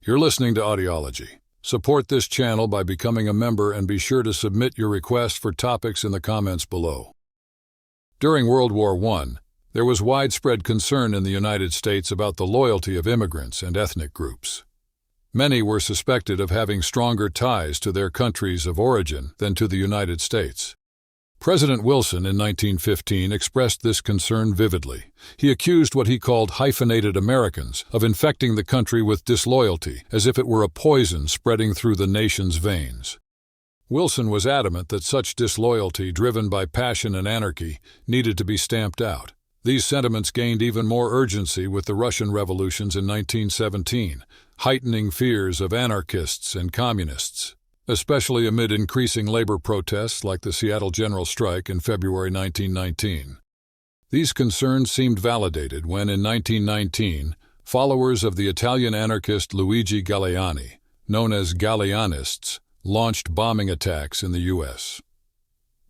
You're listening to Audiology. Support this channel by becoming a member and be sure to submit your request for topics in the comments below. During World War I, there was widespread concern in the United States about the loyalty of immigrants and ethnic groups. Many were suspected of having stronger ties to their countries of origin than to the United States. President Wilson in 1915 expressed this concern vividly. He accused what he called hyphenated Americans of infecting the country with disloyalty, as if it were a poison spreading through the nation's veins. Wilson was adamant that such disloyalty, driven by passion and anarchy, needed to be stamped out. These sentiments gained even more urgency with the Russian revolutions in 1917, heightening fears of anarchists and communists, especially amid increasing labor protests like the Seattle General Strike in February 1919. These concerns seemed validated when, in 1919, followers of the Italian anarchist Luigi Galleani, known as Galleanists, launched bombing attacks in the U.S.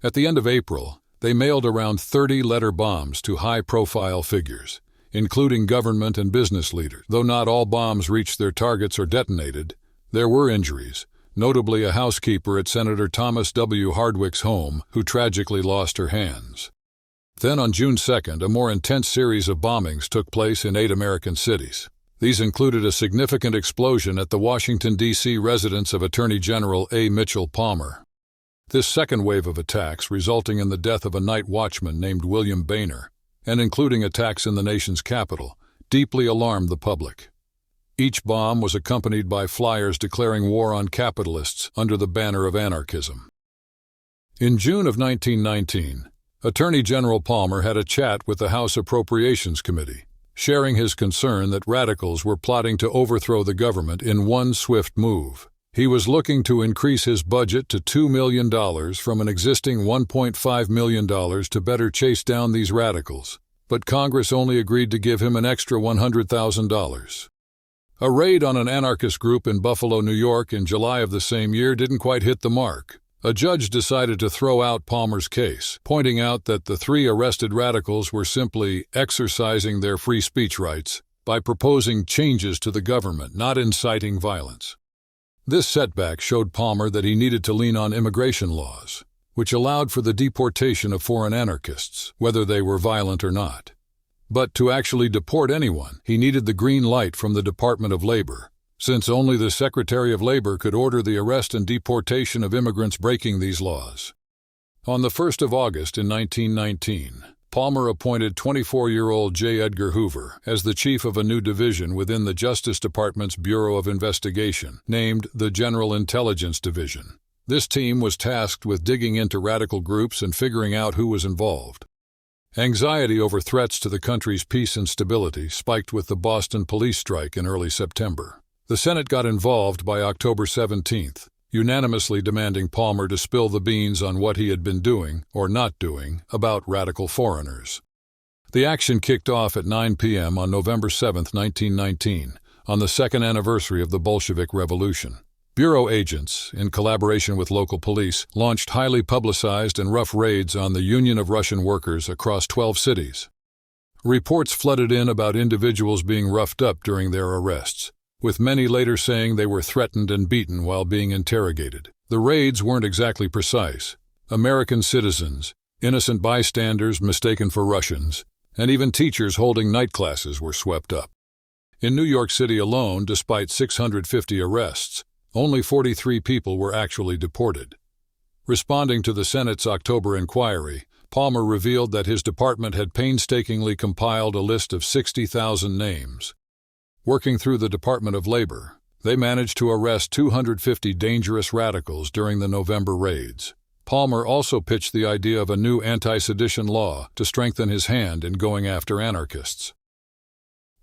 At the end of April, they mailed around 30 letter bombs to high-profile figures, including government and business leaders. Though not all bombs reached their targets or detonated, there were injuries, notably a housekeeper at Senator Thomas W. Hardwick's home who tragically lost her hands. Then on June 2nd, a more intense series of bombings took place in 8 American cities. These included a significant explosion at the Washington, D.C. residence of Attorney General A. Mitchell Palmer. This second wave of attacks, resulting in the death of a night watchman named William Boehner, and including attacks in the nation's capital, deeply alarmed the public. Each bomb was accompanied by flyers declaring war on capitalists under the banner of anarchism. In June of 1919, Attorney General Palmer had a chat with the House Appropriations Committee, sharing his concern that radicals were plotting to overthrow the government in one swift move. He was looking to increase his budget to $2 million from an existing $1.5 million to better chase down these radicals, but Congress only agreed to give him an extra $100,000. A raid on an anarchist group in Buffalo, New York in July of the same year didn't quite hit the mark. A judge decided to throw out Palmer's case, pointing out that the 3 arrested radicals were simply exercising their free speech rights by proposing changes to the government, not inciting violence. This setback showed Palmer that he needed to lean on immigration laws, which allowed for the deportation of foreign anarchists, whether they were violent or not. But to actually deport anyone, he needed the green light from the Department of Labor, since only the Secretary of Labor could order the arrest and deportation of immigrants breaking these laws. On the 1st of August in 1919, Palmer appointed 24-year-old J. Edgar Hoover as the chief of a new division within the Justice Department's Bureau of Investigation, named the General Intelligence Division. This team was tasked with digging into radical groups and figuring out who was involved. Anxiety over threats to the country's peace and stability spiked with the Boston police strike in early September. The Senate got involved by October 17th, unanimously demanding Palmer to spill the beans on what he had been doing, or not doing, about radical foreigners. The action kicked off at 9 p.m. on November 7, 1919, on the second anniversary of the Bolshevik Revolution. Bureau agents, in collaboration with local police, launched highly publicized and rough raids on the Union of Russian Workers across 12 cities. Reports flooded in about individuals being roughed up during their arrests, with many later saying they were threatened and beaten while being interrogated. The raids weren't exactly precise. American citizens, innocent bystanders mistaken for Russians, and even teachers holding night classes were swept up. In New York City alone, despite 650 arrests, only 43 people were actually deported. Responding to the Senate's October inquiry, Palmer revealed that his department had painstakingly compiled a list of 60,000 names. Working through the Department of Labor, they managed to arrest 250 dangerous radicals during the November raids. Palmer also pitched the idea of a new anti-sedition law to strengthen his hand in going after anarchists.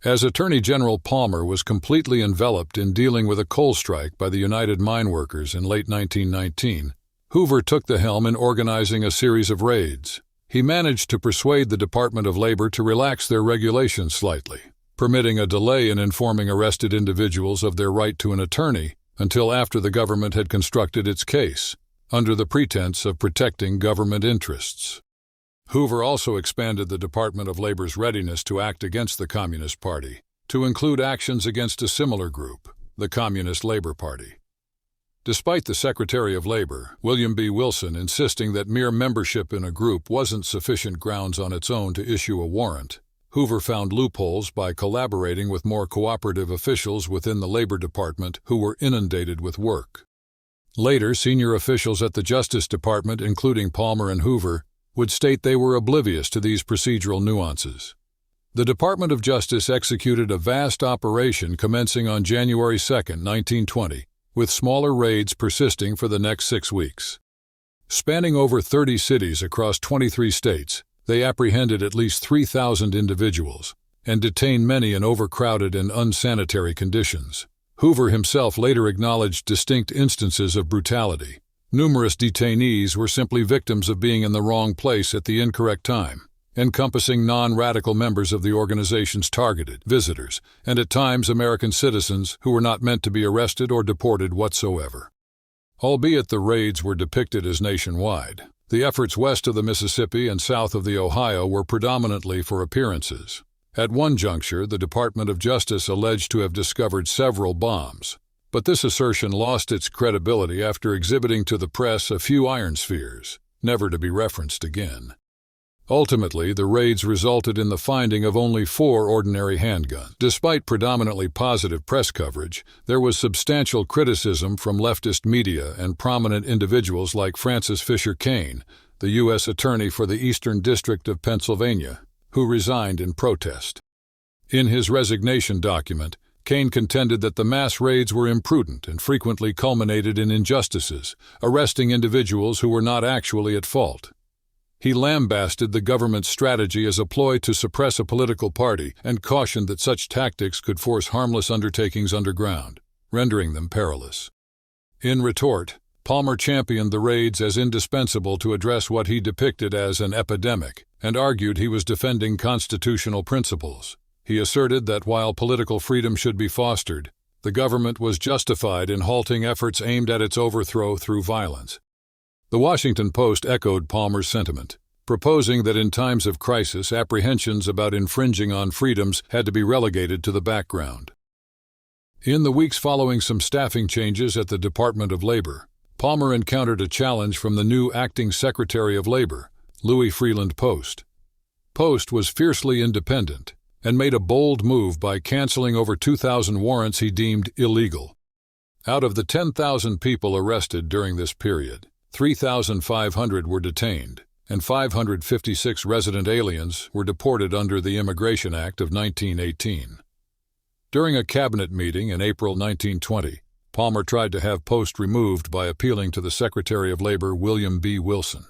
As Attorney General, Palmer was completely enveloped in dealing with a coal strike by the United Mine Workers in late 1919. Hoover took the helm in organizing a series of raids. He managed to persuade the Department of Labor to relax their regulations slightly, permitting a delay in informing arrested individuals of their right to an attorney until after the government had constructed its case, under the pretense of protecting government interests. Hoover also expanded the Department of Labor's readiness to act against the Communist Party, to include actions against a similar group. the Communist Labor Party. Despite the Secretary of Labor, William B. Wilson, insisting that mere membership in a group wasn't sufficient grounds on its own to issue a warrant, Hoover found loopholes by collaborating with more cooperative officials within the Labor Department who were inundated with work. Later, senior officials at the Justice Department, including Palmer and Hoover, would state they were oblivious to these procedural nuances. The Department of Justice executed a vast operation commencing on January 2, 1920, with smaller raids persisting for the next 6 weeks. Spanning over 30 cities across 23 states, they apprehended at least 3,000 individuals and detained many in overcrowded and unsanitary conditions. Hoover himself later acknowledged distinct instances of brutality. Numerous detainees were simply victims of being in the wrong place at the incorrect time, encompassing non-radical members of the organization's targeted visitors, and at times American citizens who were not meant to be arrested or deported whatsoever. Albeit the raids were depicted as nationwide, the efforts west of the Mississippi and south of the Ohio were predominantly for appearances. At one juncture, the Department of Justice alleged to have discovered several bombs, but this assertion lost its credibility after exhibiting to the press a few iron spheres, never to be referenced again. Ultimately, the raids resulted in the finding of only 4 ordinary handguns. Despite predominantly positive press coverage, there was substantial criticism from leftist media and prominent individuals like Francis Fisher Kane, the U.S. Attorney for the Eastern District of Pennsylvania, who resigned in protest. In his resignation document, Kane contended that the mass raids were imprudent and frequently culminated in injustices, arresting individuals who were not actually at fault. He lambasted the government's strategy as a ploy to suppress a political party and cautioned that such tactics could force harmless undertakings underground, rendering them perilous. In retort, Palmer championed the raids as indispensable to address what he depicted as an epidemic and argued he was defending constitutional principles. He asserted that while political freedom should be fostered, the government was justified in halting efforts aimed at its overthrow through violence. The Washington Post echoed Palmer's sentiment, proposing that in times of crisis, apprehensions about infringing on freedoms had to be relegated to the background. In the weeks following some staffing changes at the Department of Labor, Palmer encountered a challenge from the new acting Secretary of Labor, Louis Freeland Post. Post was fiercely independent and made a bold move by canceling over 2,000 warrants he deemed illegal. Out of the 10,000 people arrested during this period, 3,500 were detained, and 556 resident aliens were deported under the Immigration Act of 1918. During a cabinet meeting in April 1920, Palmer tried to have Post removed by appealing to the Secretary of Labor, William B. Wilson.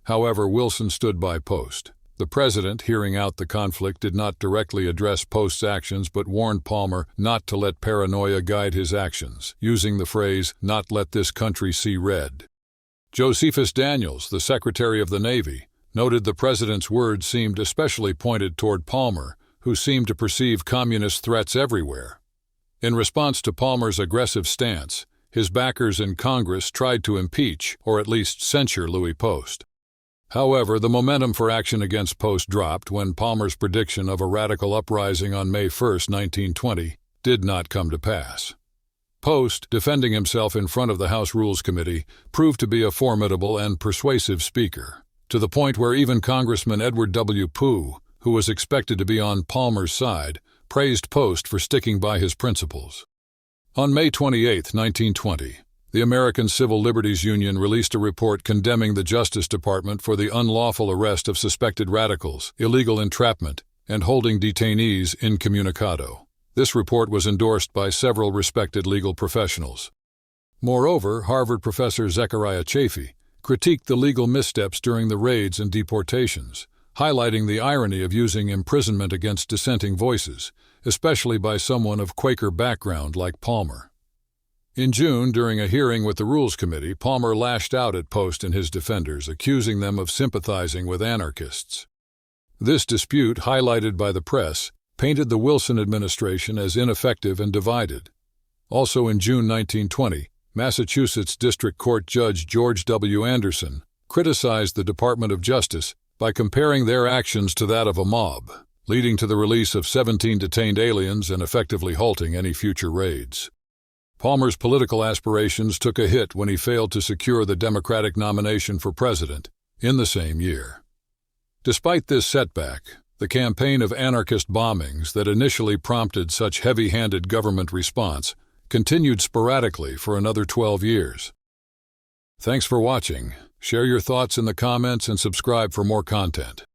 However, Wilson stood by Post. The president, hearing out the conflict, did not directly address Post's actions but warned Palmer not to let paranoia guide his actions, using the phrase, "not let this country see red." Josephus Daniels, the Secretary of the Navy, noted the president's words seemed especially pointed toward Palmer, who seemed to perceive communist threats everywhere. In response to Palmer's aggressive stance, his backers in Congress tried to impeach or at least censure Louis Post. However, the momentum for action against Post dropped when Palmer's prediction of a radical uprising on May 1, 1920, did not come to pass. Post, defending himself in front of the House Rules Committee, proved to be a formidable and persuasive speaker, to the point where even Congressman Edward W. Pugh, who was expected to be on Palmer's side, praised Post for sticking by his principles. On May 28, 1920, the American Civil Liberties Union released a report condemning the Justice Department for the unlawful arrest of suspected radicals, illegal entrapment, and holding detainees incommunicado. This report was endorsed by several respected legal professionals. Moreover, Harvard professor Zechariah Chafee critiqued the legal missteps during the raids and deportations, highlighting the irony of using imprisonment against dissenting voices, especially by someone of Quaker background like Palmer. In June, during a hearing with the Rules Committee, Palmer lashed out at Post and his defenders, accusing them of sympathizing with anarchists. This dispute, highlighted by the press, painted the Wilson administration as ineffective and divided. Also in June 1920, Massachusetts District Court Judge George W. Anderson criticized the Department of Justice by comparing their actions to that of a mob, leading to the release of 17 detained aliens and effectively halting any future raids. Palmer's political aspirations took a hit when he failed to secure the Democratic nomination for president in the same year. Despite this setback, the campaign of anarchist bombings that initially prompted such heavy-handed government response continued sporadically for another 12 years. Thanks for watching. Share your thoughts in the comments and subscribe for more content.